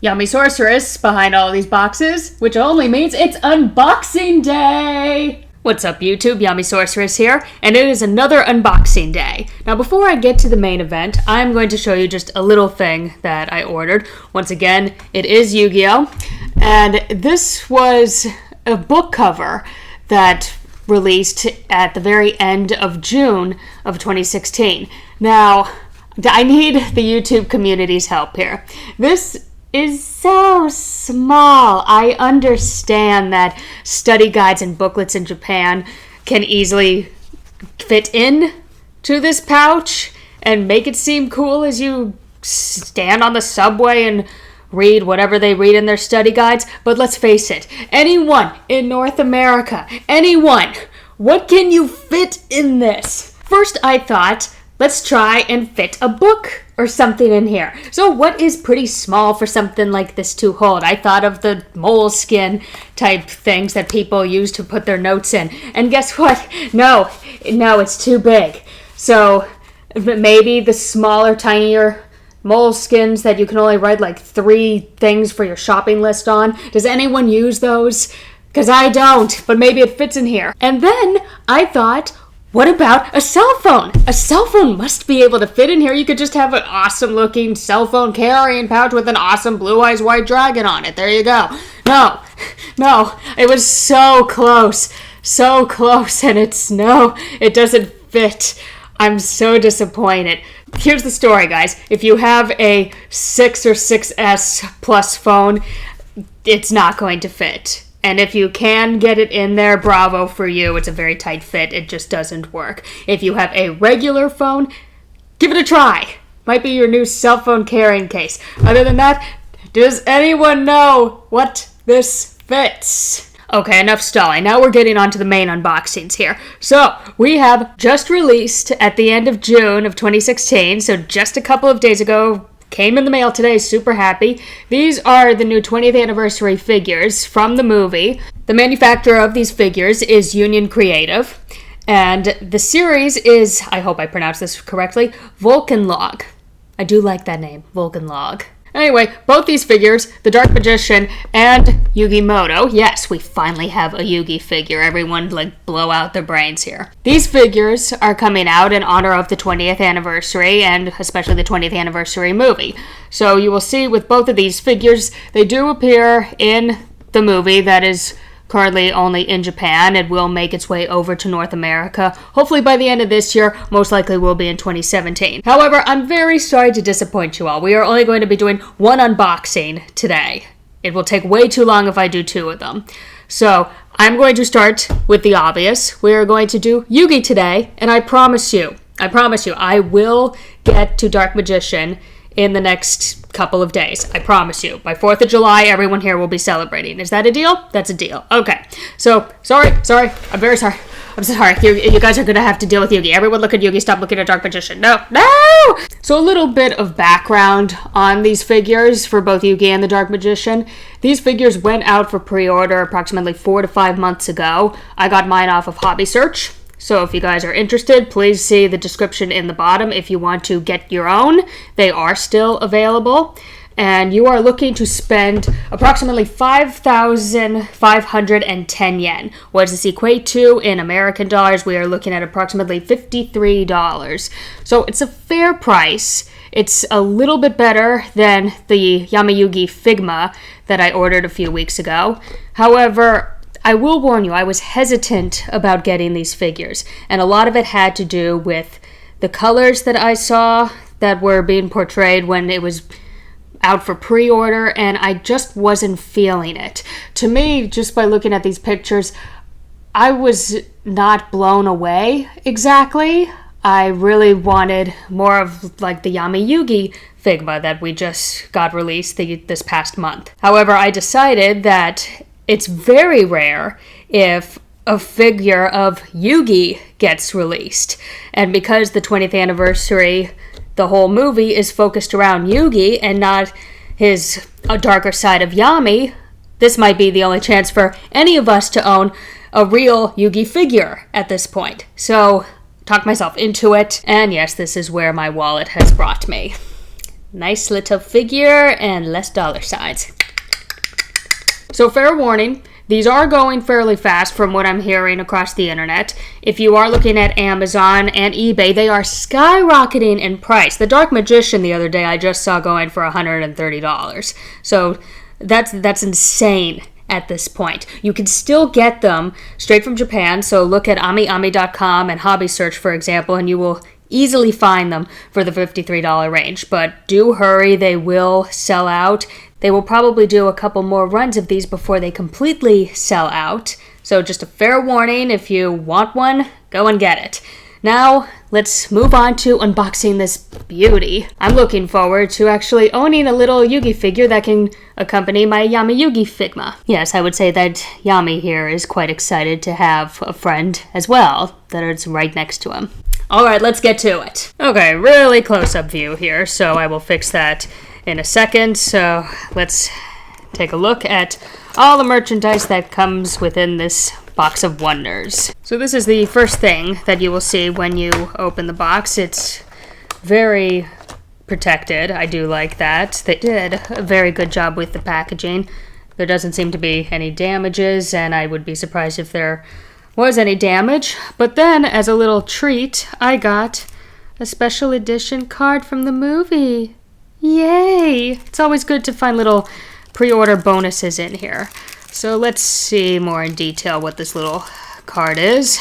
Yami Sorceress behind all these boxes, which only means it's unboxing day! What's up YouTube, Yami Sorceress here, and it is another unboxing day. Now before I get to the main event, I'm going to show you just a little thing that I ordered. Once again, it is Yu-Gi-Oh! And this was a book cover that released at the very end of June of 2016. Now, I need the YouTube community's help here. This is so small. I understand that study guides and booklets in Japan can easily fit in to this pouch and make it seem cool as you stand on the subway and read whatever they read in their study guides. But let's face it, anyone in North America, anyone, what can you fit in this? First I thought, let's try and fit a book or something in here. So what is pretty small for something like this to hold? I thought of the moleskin type things that people use to put their notes in. And guess what? No, it's too big. So maybe the smaller, tinier moleskins that you can only write like 3 things for your shopping list on. Does anyone use those? Because I don't, but maybe it fits in here. And then I thought, what about a cell phone? A cell phone must be able to fit in here. You could just have an awesome looking cell phone carrying pouch with an awesome blue eyes white dragon on it. There you go. No, it was so close, and it doesn't fit. I'm so disappointed. Here's the story, guys. If you have a 6 or 6S plus phone, it's not going to fit. And if you can get it in there, bravo for you. It's a very tight fit. It just doesn't work. If you have a regular phone, give it a try. Might be your new cell phone carrying case. Other than that, does anyone know what this fits? Okay, enough stalling. Now we're getting on to the main unboxings here. So, we have just released at the end of June of 2016, so just a couple of days ago, came in the mail today, super happy. These are the new 20th anniversary figures from the movie. The manufacturer of these figures is Union Creative, and the series is, I hope I pronounced this correctly, Vulcanlog. I do like that name, Vulcanlog. Anyway, both these figures, the Dark Magician and Yugi Moto, yes, we finally have a Yugi figure. Everyone, blow out their brains here. These figures are coming out in honor of the 20th anniversary, and especially the 20th anniversary movie. So you will see with both of these figures, they do appear in the movie that is currently only in Japan. It will make its way over to North America. Hopefully by the end of this year, most likely will be in 2017. However, I'm very sorry to disappoint you all. We are only going to be doing one unboxing today. It will take way too long if I do 2 of them. So I'm going to start with the obvious. We are going to do Yugi today, and I promise you, I will get to Dark Magician in the next couple of days. I promise you. By 4th of July, everyone here will be celebrating. Is that a deal? That's a deal. Okay. So, sorry. I'm very sorry. I'm sorry. You guys are going to have to deal with Yugi. Everyone look at Yugi. Stop looking at Dark Magician. No! So a little bit of background on these figures for both Yugi and the Dark Magician. These figures went out for pre-order approximately 4 to 5 months ago. I got mine off of Hobby Search. So if you guys are interested, please see the description in the bottom if you want to get your own. They are still available. And you are looking to spend approximately 5,510 yen. What does this equate to in American dollars? We are looking at approximately $53. So it's a fair price. It's a little bit better than the Yami Yugi Figma that I ordered a few weeks ago. However, I will warn you, I was hesitant about getting these figures, and a lot of it had to do with the colors that I saw that were being portrayed when it was out for pre-order, and I just wasn't feeling it. To me, just by looking at these pictures, I was not blown away exactly. I really wanted more of like the Yami Yugi Figma that we just got released this past month. However, I decided that it's very rare if a figure of Yugi gets released. And because the 20th anniversary, the whole movie is focused around Yugi and not his darker side of Yami, this might be the only chance for any of us to own a real Yugi figure at this point. So, talked myself into it, and yes, this is where my wallet has brought me. Nice little figure and less dollar signs. So fair warning, these are going fairly fast from what I'm hearing across the internet. If you are looking at Amazon and eBay, they are skyrocketing in price. The Dark Magician the other day I just saw going for $130. So that's insane at this point. You can still get them straight from Japan, so look at AmiAmi.com and Hobby Search, for example, and you will easily find them for the $53 range. But do hurry, they will sell out. They will probably do a couple more runs of these before they completely sell out. So just a fair warning, if you want one, go and get it. Now, let's move on to unboxing this beauty. I'm looking forward to actually owning a little Yugi figure that can accompany my Yami Yugi Figma. Yes, I would say that Yami here is quite excited to have a friend as well, that is right next to him. Alright, let's get to it. Okay, really close-up view here, so I will fix that in a second. So let's take a look at all the merchandise that comes within this box of wonders. So this is the first thing that you will see when you open the box. It's very protected. I do like that. They did a very good job with the packaging. There doesn't seem to be any damages, and I would be surprised if there was any damage. But then, as a little treat, I got a special edition card from the movie. Yay! It's always good to find little pre-order bonuses in here. So let's see more in detail what this little card is.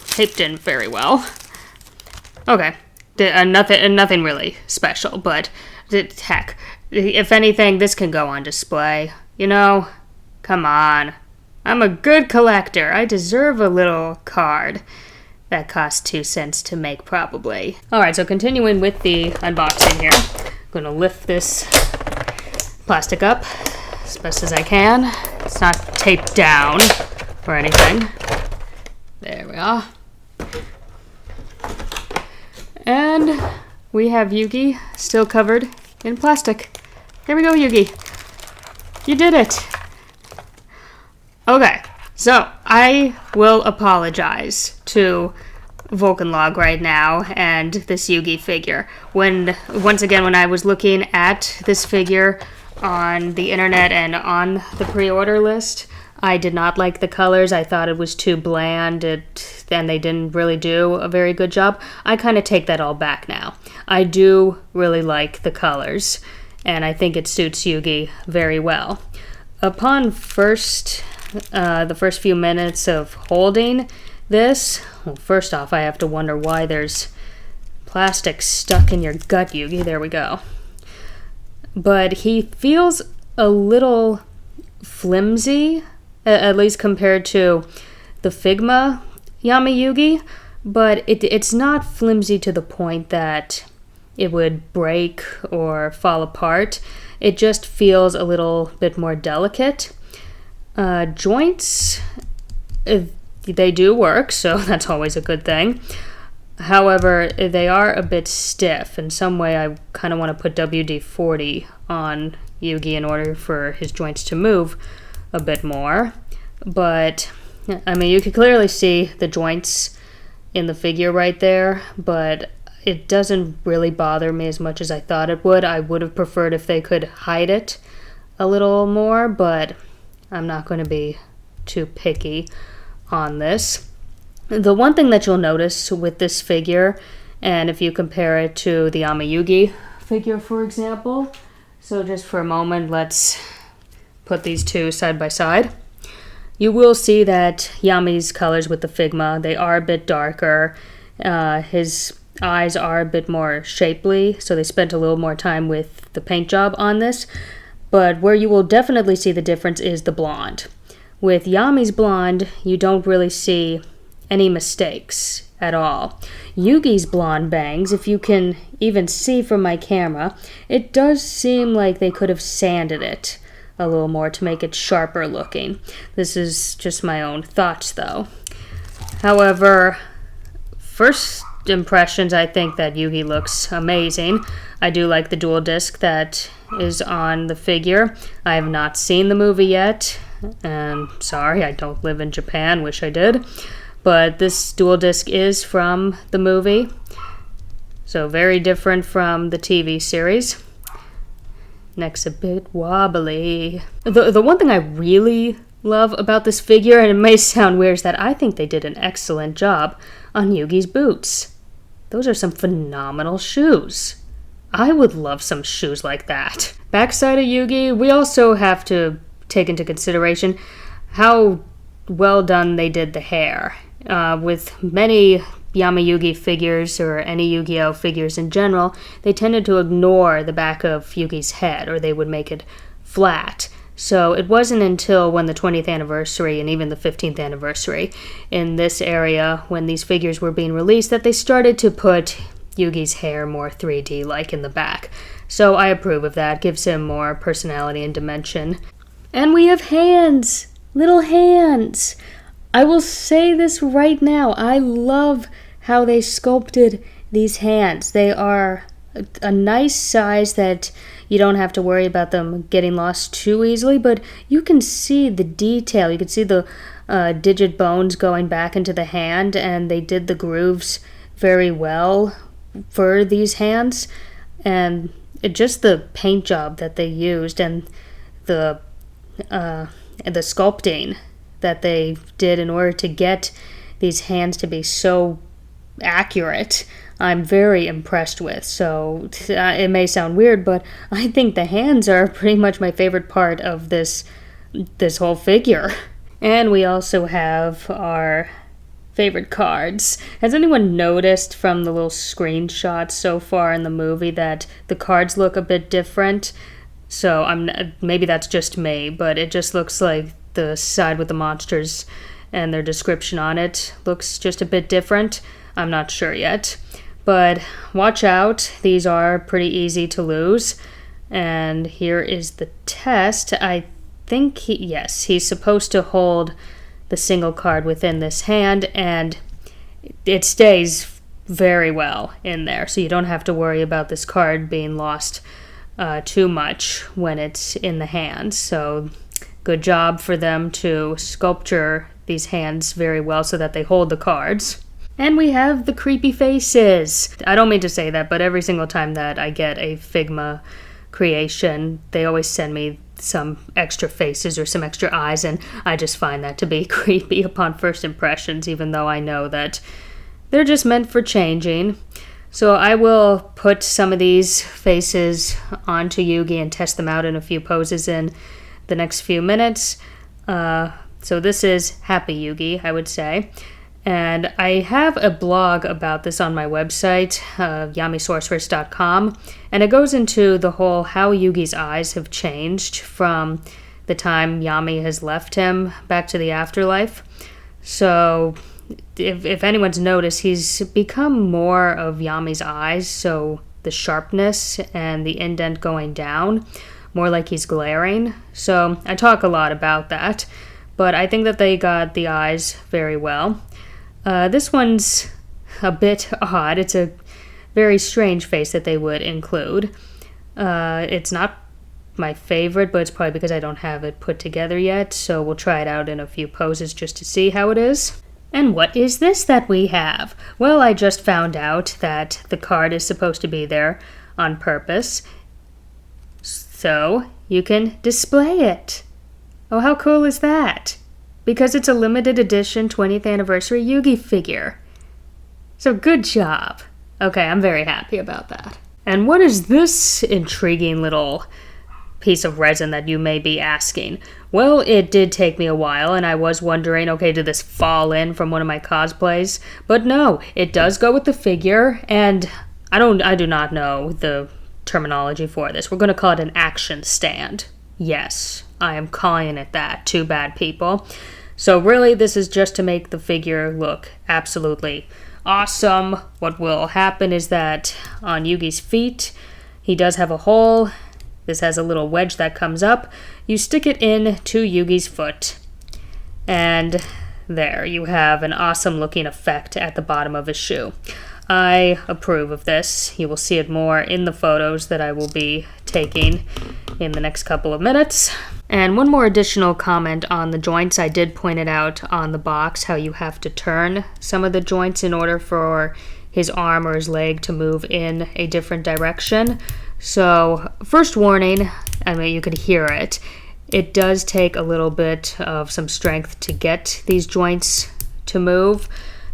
Taped in very well. Okay, nothing really special, but heck, if anything, this can go on display. You know, come on. I'm a good collector. I deserve a little card. That cost 2 cents to make, probably. Alright, so continuing with the unboxing here. I'm going to lift this plastic up as best as I can. It's not taped down or anything. There we are. And we have Yugi still covered in plastic. Here we go, Yugi. You did it. Okay. So, I will apologize to Vulcanlog right now and this Yugi figure. Once again, when I was looking at this figure on the internet and on the pre-order list, I did not like the colors. I thought it was too bland, and they didn't really do a very good job. I kind of take that all back now. I do really like the colors, and I think it suits Yugi very well. Upon the first few minutes of holding this, well, first off, I have to wonder why there's plastic stuck in your gut, Yugi. There we go. But he feels a little flimsy, at least compared to the Figma Yami Yugi, but it's not flimsy to the point that it would break or fall apart. It just feels a little bit more delicate. Joints, they do work, so that's always a good thing. However, they are a bit stiff. In some way, I kind of want to put WD-40 on Yugi in order for his joints to move a bit more. But, I mean, you can clearly see the joints in the figure right there, but it doesn't really bother me as much as I thought it would. I would have preferred if they could hide it a little more, but I'm not going to be too picky on this. The one thing that you'll notice with this figure, and if you compare it to the Yami Yugi figure, for example, so just for a moment, let's put these two side by side. You will see that Yami's colors with the Figma, they are a bit darker. His eyes are a bit more shapely, so they spent a little more time with the paint job on this. But where you will definitely see the difference is the blonde. With Yami's blonde, you don't really see any mistakes at all. Yugi's blonde bangs, if you can even see from my camera, it does seem like they could have sanded it a little more to make it sharper looking. This is just my own thoughts, though. However, first impressions, I think that Yugi looks amazing. I do like the dual disc that is on the figure. I have not seen the movie yet, and sorry, I don't live in Japan, wish I did. But this dual disc is from the movie. So very different from the TV series. Neck's a bit wobbly. The one thing I really love about this figure, and it may sound weird, is that I think they did an excellent job on Yugi's boots. Those are some phenomenal shoes. I would love some shoes like that. Backside of Yugi, we also have to take into consideration how well done they did the hair. With many Yami Yugi figures, or any Yu-Gi-Oh figures in general, they tended to ignore the back of Yugi's head, or they would make it flat. So it wasn't until when the 20th anniversary and even the 15th anniversary in this area, when these figures were being released, that they started to put Yugi's hair more 3D-like in the back. So I approve of that. Gives him more personality and dimension. And we have hands! Little hands! I will say this right now. I love how they sculpted these hands. They are a nice size that you don't have to worry about them getting lost too easily, but you can see the detail. You can see the digit bones going back into the hand, and they did the grooves very well for these hands. And just the paint job that they used, and the sculpting that they did in order to get these hands to be so accurate, I'm very impressed with. So it may sound weird, but I think the hands are pretty much my favorite part of this whole figure. And we also have our favorite cards. Has anyone noticed from the little screenshots so far in the movie that the cards look a bit different? So maybe that's just me, but it just looks like the side with the monsters and their description on it looks just a bit different. I'm not sure yet. But watch out, these are pretty easy to lose. And here is the test. I think he's supposed to hold the single card within this hand, and it stays very well in there. So you don't have to worry about this card being lost too much when it's in the hand. So good job for them to sculpture these hands very well so that they hold the cards. And we have the creepy faces. I don't mean to say that, but every single time that I get a Figma creation, they always send me some extra faces or some extra eyes, and I just find that to be creepy upon first impressions, even though I know that they're just meant for changing. So I will put some of these faces onto Yugi and test them out in a few poses in the next few minutes. So this is Happy Yugi, I would say. And I have a blog about this on my website, YamiSorceress.com, and it goes into the whole how Yugi's eyes have changed from the time Yami has left him back to the afterlife. So if anyone's noticed, he's become more of Yami's eyes, so the sharpness and the indent going down, more like he's glaring. So I talk a lot about that, but I think that they got the eyes very well. This one's a bit odd. It's a very strange face that they would include. It's not my favorite, but it's probably because I don't have it put together yet, so we'll try it out in a few poses just to see how it is. And what is this that we have? Well, I just found out that the card is supposed to be there on purpose, so you can display it. Oh, how cool is that? Because it's a limited edition 20th anniversary Yugi figure. So good job. Okay, I'm very happy about that. And what is this intriguing little piece of resin that you may be asking? Well, it did take me a while, and I was wondering, okay, did this fall in from one of my cosplays? But no, it does go with the figure, and I do not know the terminology for this. We're going to call it an action stand. Yes, I am calling it that. Too bad, people. So really, this is just to make the figure look absolutely awesome. What will happen is that on Yugi's feet, he does have a hole. This has a little wedge that comes up. You stick it in to Yugi's foot. And there, you have an awesome looking effect at the bottom of his shoe. I approve of this. You will see it more in the photos that I will be taking in the next couple of minutes. And one more additional comment on the joints. I did point it out on the box how you have to turn some of the joints in order for his arm or his leg to move in a different direction. So, first warning, I mean, you could hear it. It does take a little bit of some strength to get these joints to move.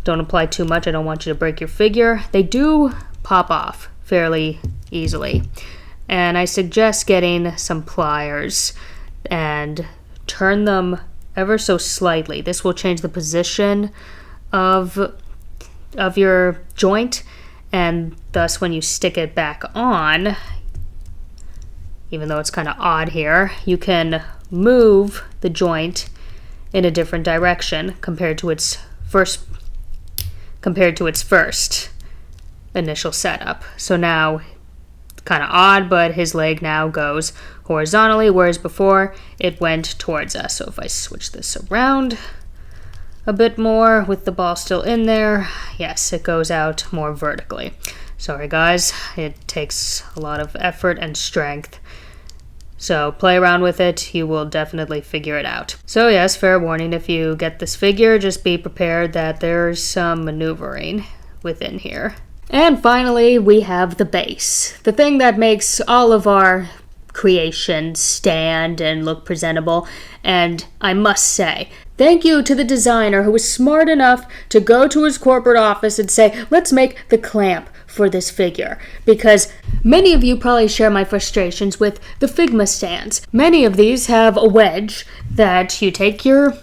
Don't apply too much. I don't want you to break your figure. They do pop off fairly easily. And I suggest getting some pliers and turn them ever so slightly. This will change the position of your joint, and thus when you stick it back on, even though it's kind of odd here, you can move the joint in a different direction compared to its first initial setup. So now, kind of odd, but his leg now goes horizontally, whereas before it went towards us. So if I switch this around a bit more with the ball still in there, yes, it goes out more vertically. Sorry guys, it takes a lot of effort and strength. So play around with it, you will definitely figure it out. So yes, fair warning, if you get this figure, just be prepared that there's some maneuvering within here. And finally, we have the base. The thing that makes all of our creations stand and look presentable. And I must say, thank you to the designer who was smart enough to go to his corporate office and say, let's make the clamp for this figure. Because many of you probably share my frustrations with the Figma stands. Many of these have a wedge that you take your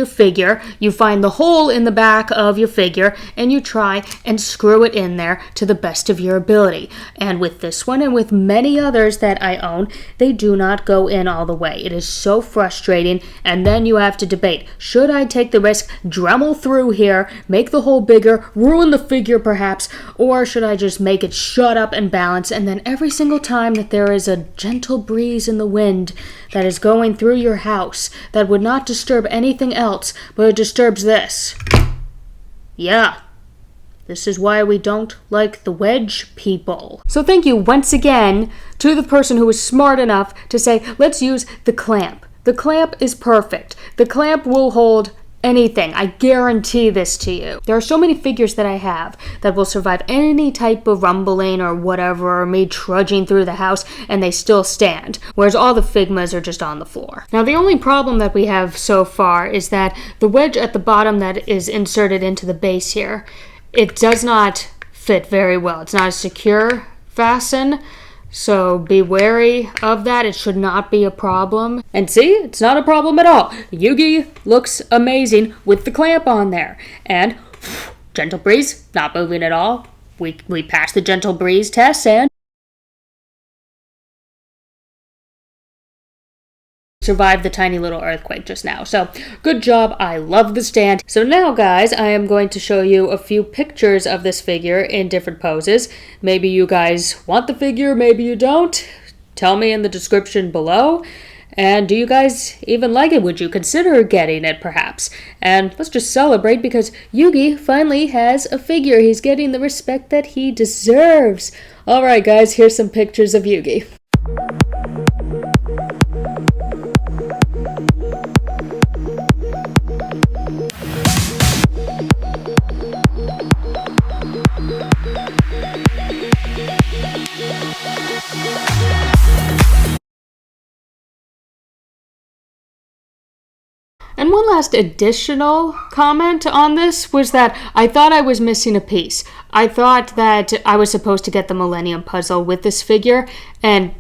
figure, you find the hole in the back of your figure, and you try and screw it in there to the best of your ability. And with this one and with many others that I own, they do not go in all the way. It is so frustrating, and then you have to debate, should I take the risk, Dremel through here, make the hole bigger, ruin the figure perhaps, or should I just make it shut up and balance, and then every single time that there is a gentle breeze in the wind that is going through your house that would not disturb anything else, but it disturbs this. Yeah, this is why we don't like the wedge people. So thank you once again to the person who was smart enough to say, let's use the clamp. The clamp is perfect. The clamp will hold anything. I guarantee this to you. There are so many figures that I have that will survive any type of rumbling or whatever, or me trudging through the house, and they still stand, whereas all the Figmas are just on the floor. Now, the only problem that we have so far is that the wedge at the bottom that is inserted into the base here, it does not fit very well. It's not a secure fasten, so be wary of that. It should not be a problem. And see, it's not a problem at all. Yugi looks amazing with the clamp on there. And gentle breeze, not moving at all. We passed the gentle breeze test and survived the tiny little earthquake just now. So good job. I love the stand. So now guys, I am going to show you a few pictures of this figure in different poses. Maybe you guys want the figure, maybe you don't. Tell me in the description below. And do you guys even like it? Would you consider getting it perhaps? And let's just celebrate because Yugi finally has a figure. He's getting the respect that he deserves. Alright guys, here's some pictures of Yugi. And one last additional comment on this was that I thought I was missing a piece. I thought that I was supposed to get the Millennium Puzzle with this figure, and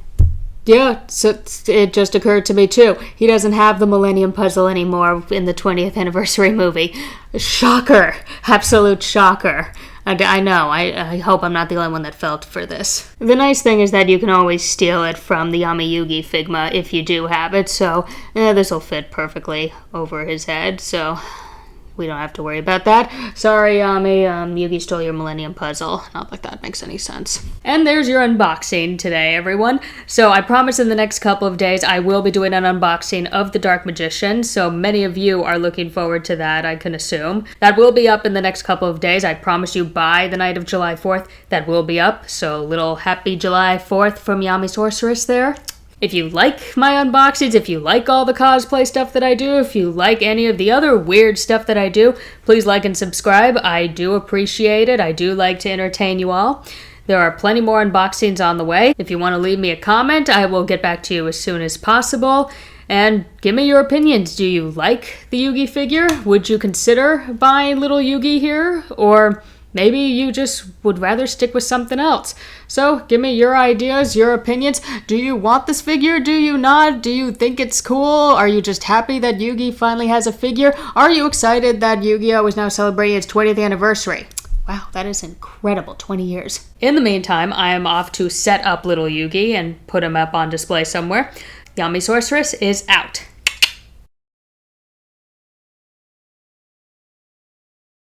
yeah, so it just occurred to me too. He doesn't have the Millennium Puzzle anymore in the 20th anniversary movie. Shocker. Absolute shocker. I know, I hope I'm not the only one that felt for this. The nice thing is that you can always steal it from the Yami Yugi Figma if you do have it, so this will fit perfectly over his head, so we don't have to worry about that. Sorry, Yami, Yugi stole your Millennium Puzzle. Not like that makes any sense. And there's your unboxing today, everyone. So I promise in the next couple of days I will be doing an unboxing of the Dark Magician, so many of you are looking forward to that, I can assume. That will be up in the next couple of days. I promise you by the night of July 4th, that will be up. So little happy July 4th from Yami Sorceress there. If you like my unboxings, if you like all the cosplay stuff that I do, if you like any of the other weird stuff that I do, please like and subscribe. I do appreciate it. I do like to entertain you all. There are plenty more unboxings on the way. If you want to leave me a comment, I will get back to you as soon as possible. And give me your opinions. Do you like the Yugi figure? Would you consider buying little Yugi here? Or maybe you just would rather stick with something else. So give me your ideas, your opinions. Do you want this figure? Do you not? Do you think it's cool? Are you just happy that Yugi finally has a figure? Are you excited that Yu-Gi-Oh! Is now celebrating its 20th anniversary? Wow, that is incredible, 20 years. In the meantime, I am off to set up little Yugi and put him up on display somewhere. Yami Sorceress is out.